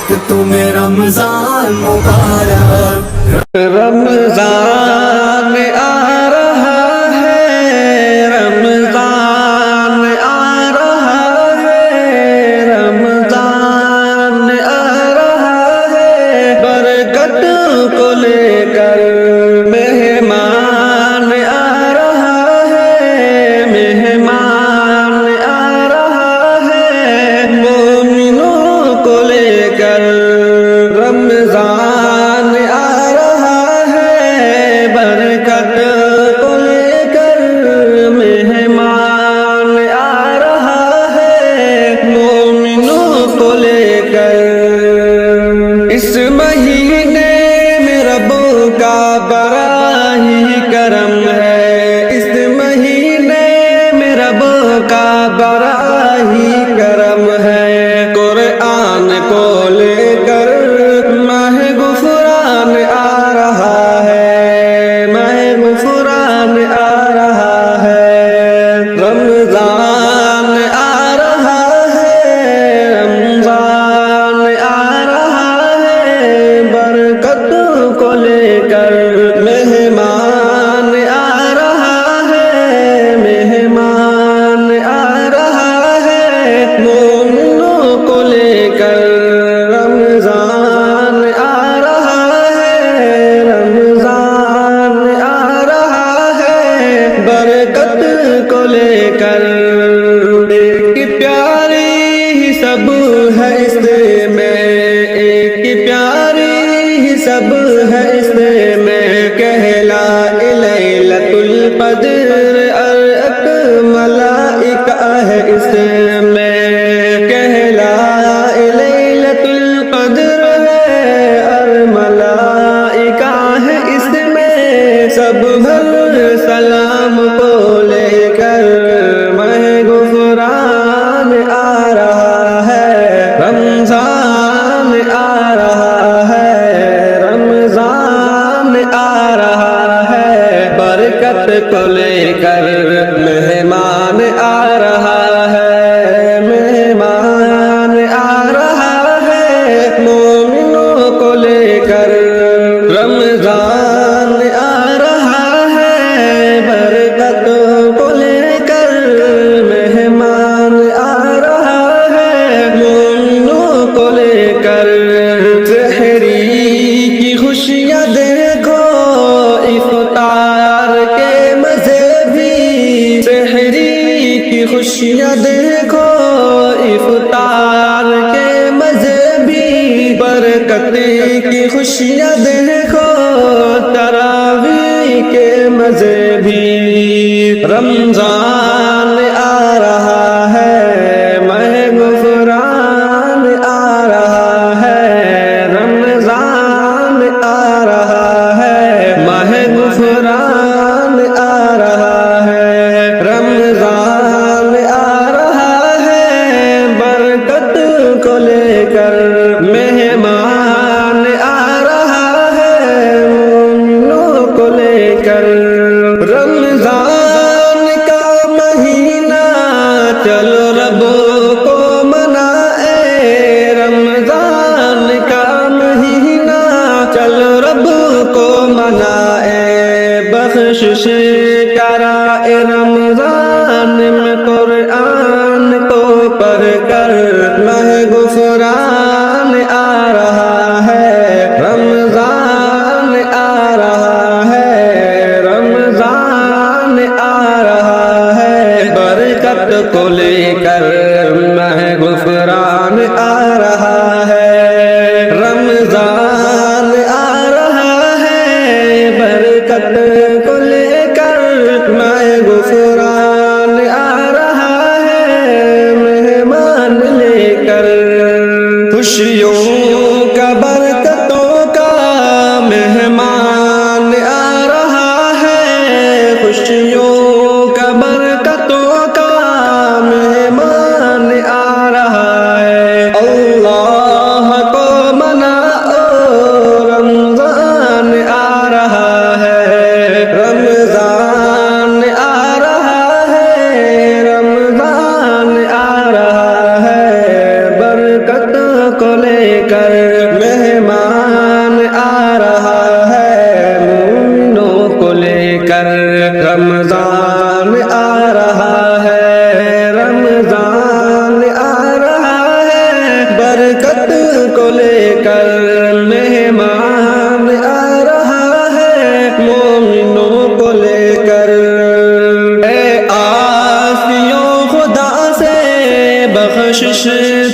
وقت تمہیں رمضان مبارک، رمضان آ رہا ہے، رمضان آ رہا ہے، رمضان آ رہا ہے، برکت کو لے کر مہمان آ رہا ہے، مہمان آ رہا ہے، مومنوں کو لے کر رمضان آ رہا ہے، برکت کو لے کر مہمان آ رہا ہے، مومنوں کو لے کر۔ اس مہینے میں رب کا بڑا ہی کرم ہے، اس مہینے میں رب کا بڑا ہی کرم ہے، قرآن کو لے کر ماہ غفران آ رہا ہے، ماہ غفران آ رہا ہے، رمضان آ رہا ہے، رمضان آ رہا ہے، برکت کو لے کر مہمان آ رہا ہے، مہمان آ رہا ہے، مومنوں کو لے کر رمضان آ رہا ہے، رمضان آ رہا ہے، برکت کو لے کر۔ ایک پیاری ہی سب ہے اس میں، ایک پیاری ہی سب ہے اس میں، کہلا لیلۃ القدر ارق ملائکہ ہے اس میں، کہلا لیلۃ القدر ہے اور ملائکہ ہے اس میں، سب بھر سلام کو لے کر ماہ غفران آ رہا ہے، رمضان آ رہا ہے، رمضان آ رہا ہے، برکت کو لے کر مہمان آ رہا ہے، مہمان آ رہا ہے، مومنوں کو لے کر رمضان آ رہا ہے، برکت کو لے کر مہمان آ رہا ہے، مومنوں کو لے کر۔ سحری کی خوشیاں دیکھو، افطار کے مزے بھی، سحری کی خوشیاں دیکھو، افطار کے مزے بھی، برکت کی خوشیاں دیکھو، تراویح کے مزے بھی، رمضان آ رہا ہے، ماہ غفران آ رہا ہے، رمضان آ رہا ہے، ماہ غفران آ رہا ہے، رمضان آ رہا ہے، برکت کو لے کر مہمان آ رہا ہے، مومنوں کو لے کر۔ رمضان کا مہینہ چلو رب کو منائے، رمضان کا مہینہ چلو رب کو منائے، بخشش کرائے رمضان میں قرآن کو پڑھ کر، ماہ غفران آ رہا ہے، رمضان آ رہا ہے، رمضان آ رہا ہے، برکت کو لے کر ماہ غفران آ رہا ہے، رمضان آ رہا ہے، برکت کو لے کر ماہ غفران آ رہا ہے، مہمان لے کر۔ خوشیوں کا برکتوں کا مہمان آ رہا ہے، خوشیوں کا برکتوں کا مہمان آ رہا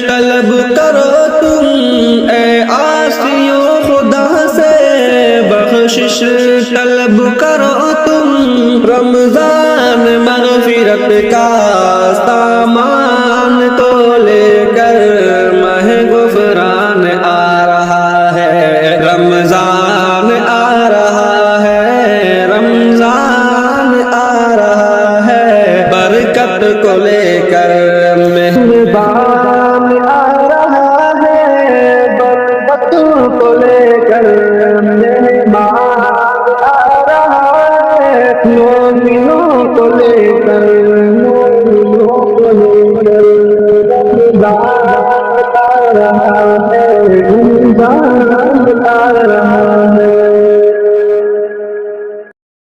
طلب کرو تم اے عاصیوں خدا سے، بخشش طلب کرو تم، رمضان مغفرت کا سامان تو لے کر ماہ غفران آ رہا ہے، رمضان آ رہا ہے، رمضان آ رہا ہے، برکت کو لے کر مہربان آ رہا ہے، برکت کو لے کر مہربان آ رہا ہے، مومنوں کو لے کر، مومنوں کو لے کر رمضان آ رہا ہے۔